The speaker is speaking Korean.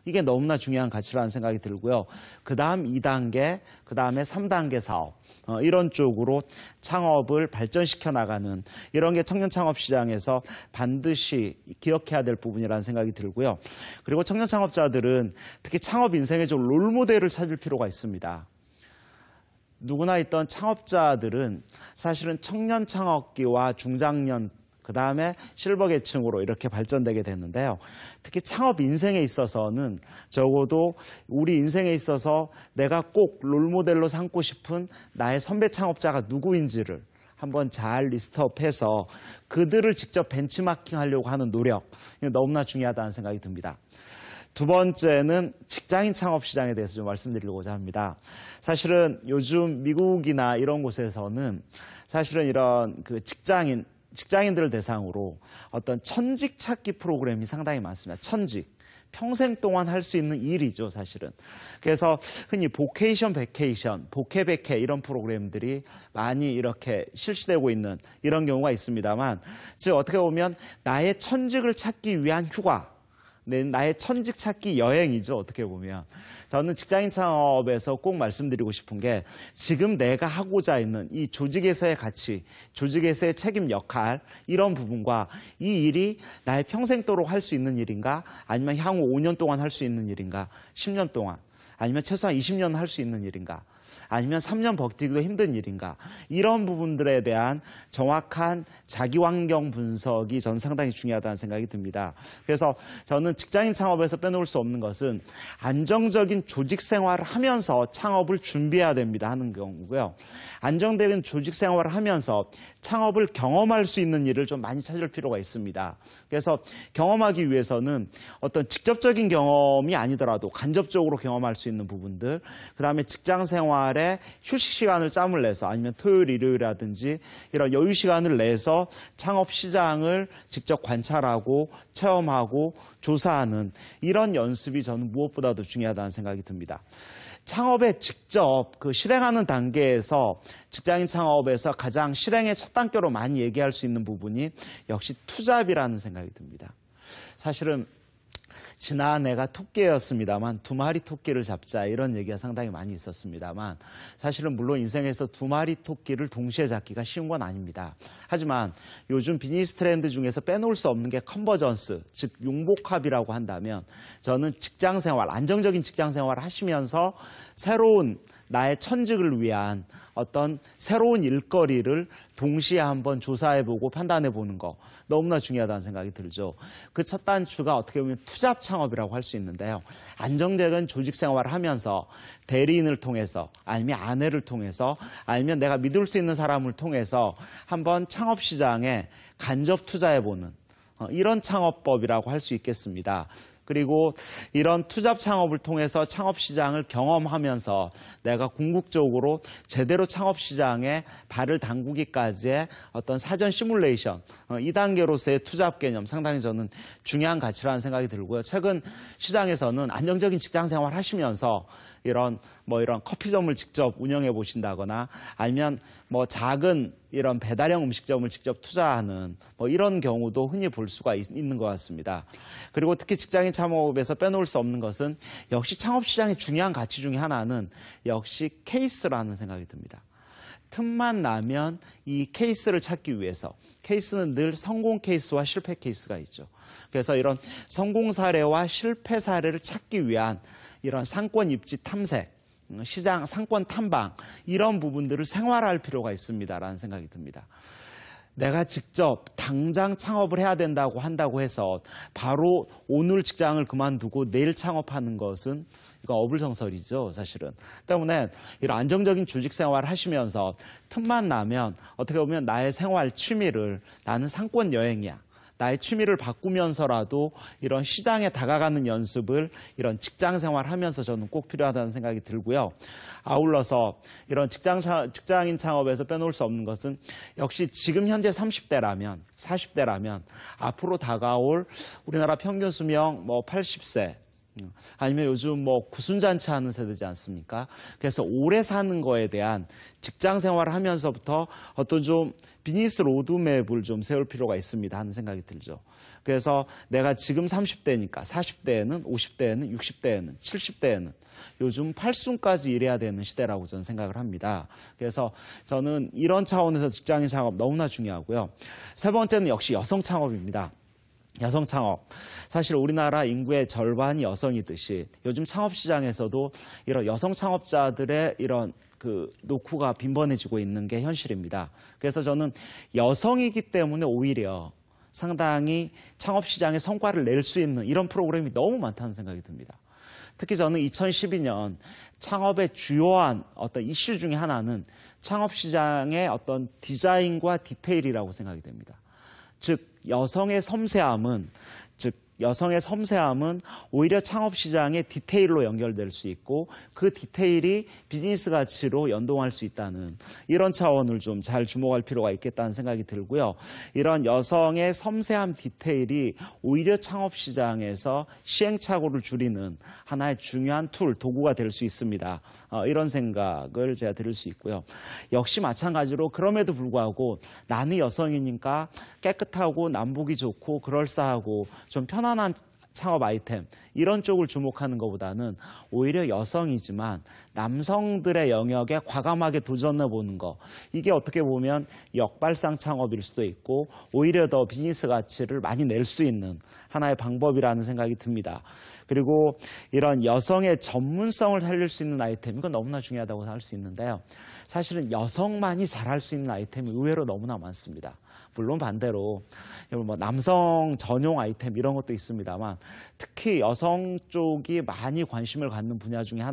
이게 너무나 중요한 가치라는 생각이 들고요. 그 다음 2단계, 그 다음에 3단계 사업, 이런 쪽으로 창업을 발전시켜 나가는 이런 게 청년 창업 시장에서 반드시 기억해야 될 부분이라는 생각이 들고요. 그리고 청년 창업자들은 특히 창업 인생의 좀 롤모델을 찾을 필요가 있습니다. 누구나 있던 창업자들은 사실은 청년 창업기와 중장년, 그 다음에 실버 계층으로 이렇게 발전되게 됐는데요. 특히 창업 인생에 있어서는 적어도 우리 인생에 있어서 내가 꼭 롤모델로 삼고 싶은 나의 선배 창업자가 누구인지를 한번 잘 리스트업해서 그들을 직접 벤치마킹하려고 하는 노력, 너무나 중요하다는 생각이 듭니다. 두 번째는 직장인 창업 시장에 대해서 좀 말씀드리고자 합니다. 사실은 요즘 미국이나 이런 곳에서는 사실은 이런 그 직장인들을 대상으로 어떤 천직 찾기 프로그램이 상당히 많습니다. 천직. 평생 동안 할 수 있는 일이죠, 사실은. 그래서 흔히 보케이션 베케이션, 보케베케 이런 프로그램들이 많이 이렇게 실시되고 있는 이런 경우가 있습니다만, 즉 어떻게 보면 나의 천직을 찾기 위한 휴가, 나의 천직 찾기 여행이죠, 어떻게 보면. 저는 직장인 창업에서 꼭 말씀드리고 싶은 게 지금 내가 하고자 있는 이 조직에서의 가치, 조직에서의 책임 역할 이런 부분과 이 일이 나의 평생도록 할 수 있는 일인가, 아니면 향후 5년 동안 할 수 있는 일인가, 10년 동안, 아니면 최소한 20년 할 수 있는 일인가, 아니면 3년 버티기도 힘든 일인가, 이런 부분들에 대한 정확한 자기환경 분석이 저는 상당히 중요하다는 생각이 듭니다. 그래서 저는 직장인 창업에서 빼놓을 수 없는 것은 안정적인 조직 생활을 하면서 창업을 준비해야 됩니다 하는 경우고요. 안정적인 조직 생활을 하면서 창업을 경험할 수 있는 일을 좀 많이 찾을 필요가 있습니다. 그래서 경험하기 위해서는 어떤 직접적인 경험이 아니더라도 간접적으로 경험할 수 있는 부분들, 그다음에 직장 생활에 휴식 시간을 짬을 내서 아니면 토요일, 일요일이라든지 이런 여유 시간을 내서 창업 시장을 직접 관찰하고 체험하고 조사하는 이런 연습이 저는 무엇보다도 중요하다는 생각이 듭니다. 창업에 직접 실행하는 단계에서 직장인 창업에서 가장 실행의 첫 단계로 많이 얘기할 수 있는 부분이 역시 투잡이라는 생각이 듭니다. 사실은 지난 해가 토끼였습니다만 2마리 토끼를 잡자 이런 얘기가 상당히 많이 있었습니다만 사실은 물론 인생에서 2마리 토끼를 동시에 잡기가 쉬운 건 아닙니다. 하지만 요즘 비즈니스 트렌드 중에서 빼놓을 수 없는 게 컨버전스, 즉 융복합이라고 한다면 저는 직장생활, 안정적인 직장생활을 하시면서 새로운 나의 천직을 위한 어떤 새로운 일거리를 동시에 한번 조사해보고 판단해보는 거 너무나 중요하다는 생각이 들죠. 그 첫 단추가 어떻게 보면 투잡 창업이라고 할 수 있는데요. 안정적인 조직 생활을 하면서 대리인을 통해서 아니면 아내를 통해서 아니면 내가 믿을 수 있는 사람을 통해서 한번 창업 시장에 간접 투자해보는 이런 창업법이라고 할 수 있겠습니다. 그리고 이런 투잡 창업을 통해서 창업 시장을 경험하면서 내가 궁극적으로 제대로 창업 시장에 발을 담그기까지의 어떤 사전 시뮬레이션, 2단계로서의 투잡 개념 상당히 저는 중요한 가치라는 생각이 들고요. 최근 시장에서는 안정적인 직장 생활 하시면서 이런 커피점을 직접 운영해 보신다거나 아니면 작은 이런 배달형 음식점을 직접 투자하는 이런 경우도 흔히 볼 수가 있는 것 같습니다. 그리고 특히 직장인 창업에서 빼놓을 수 없는 것은 역시 창업 시장의 중요한 가치 중에 하나는 역시 케이스라는 생각이 듭니다. 틈만 나면 이 케이스를 찾기 위해서, 케이스는 늘 성공 케이스와 실패 케이스가 있죠. 그래서 이런 성공 사례와 실패 사례를 찾기 위한 이런 상권 입지 탐색, 시장 상권 탐방 이런 부분들을 생활할 필요가 있습니다라는 생각이 듭니다. 내가 직접 당장 창업을 해야 한다고 해서 바로 오늘 직장을 그만두고 내일 창업하는 것은 이거 어불성설이죠, 사실은. 때문에 이런 안정적인 조직 생활을 하시면서 틈만 나면 어떻게 보면 나의 생활 취미를 나는 상권 여행이야. 나의 취미를 바꾸면서라도 이런 시장에 다가가는 연습을 이런 직장 생활하면서 저는 꼭 필요하다는 생각이 들고요. 아울러서 이런 직장인 창업에서 빼놓을 수 없는 것은 역시 지금 현재 30대라면 40대라면 앞으로 다가올 우리나라 평균 수명 80세 아니면 요즘 뭐 구순잔치 하는 세대지 않습니까? 그래서 오래 사는 거에 대한 직장 생활을 하면서부터 어떤 좀 비즈니스 로드맵을 좀 세울 필요가 있습니다 하는 생각이 들죠. 그래서 내가 지금 30대니까 40대에는 50대에는 60대에는 70대에는 요즘 80까지 일해야 되는 시대라고 저는 생각을 합니다. 그래서 저는 이런 차원에서 직장인 창업 너무나 중요하고요. 세 번째는 역시 여성 창업입니다. 여성 창업. 사실 우리나라 인구의 절반이 여성이듯이 요즘 창업 시장에서도 이런 여성 창업자들의 이런 노후가 빈번해지고 있는 게 현실입니다. 그래서 저는 여성이기 때문에 오히려 상당히 창업 시장에 성과를 낼 수 있는 이런 프로그램이 너무 많다는 생각이 듭니다. 특히 저는 2012년 창업의 주요한 어떤 이슈 중에 하나는 창업 시장의 어떤 디자인과 디테일이라고 생각이 됩니다. 즉 여성의 섬세함은 오히려 창업 시장의 디테일로 연결될 수 있고 그 디테일이 비즈니스 가치로 연동할 수 있다는 이런 차원을 좀 잘 주목할 필요가 있겠다는 생각이 들고요. 이런 여성의 섬세함 디테일이 오히려 창업 시장에서 시행착오를 줄이는 하나의 중요한 도구가 될 수 있습니다. 이런 생각을 제가 드릴 수 있고요. 역시 마찬가지로 그럼에도 불구하고 나는 여성이니까 깨끗하고 남보기 좋고 그럴싸하고 좀 편안한 창업 아이템 이런 쪽을 주목하는 것보다는 오히려 여성이지만 남성들의 영역에 과감하게 도전해보는 거 이게 어떻게 보면 역발상 창업일 수도 있고 오히려 더 비즈니스 가치를 많이 낼 수 있는 하나의 방법이라는 생각이 듭니다. 그리고 이런 여성의 전문성을 살릴 수 있는 아이템 이건 너무나 중요하다고 할 수 있는데요. 사실은 여성만이 잘할 수 있는 아이템이 의외로 너무나 많습니다. 물론 반대로 뭐 남성 전용 아이템 이런 것도 있습니다만 특히 여성 쪽이 많이 관심을 갖는 분야 중에 하나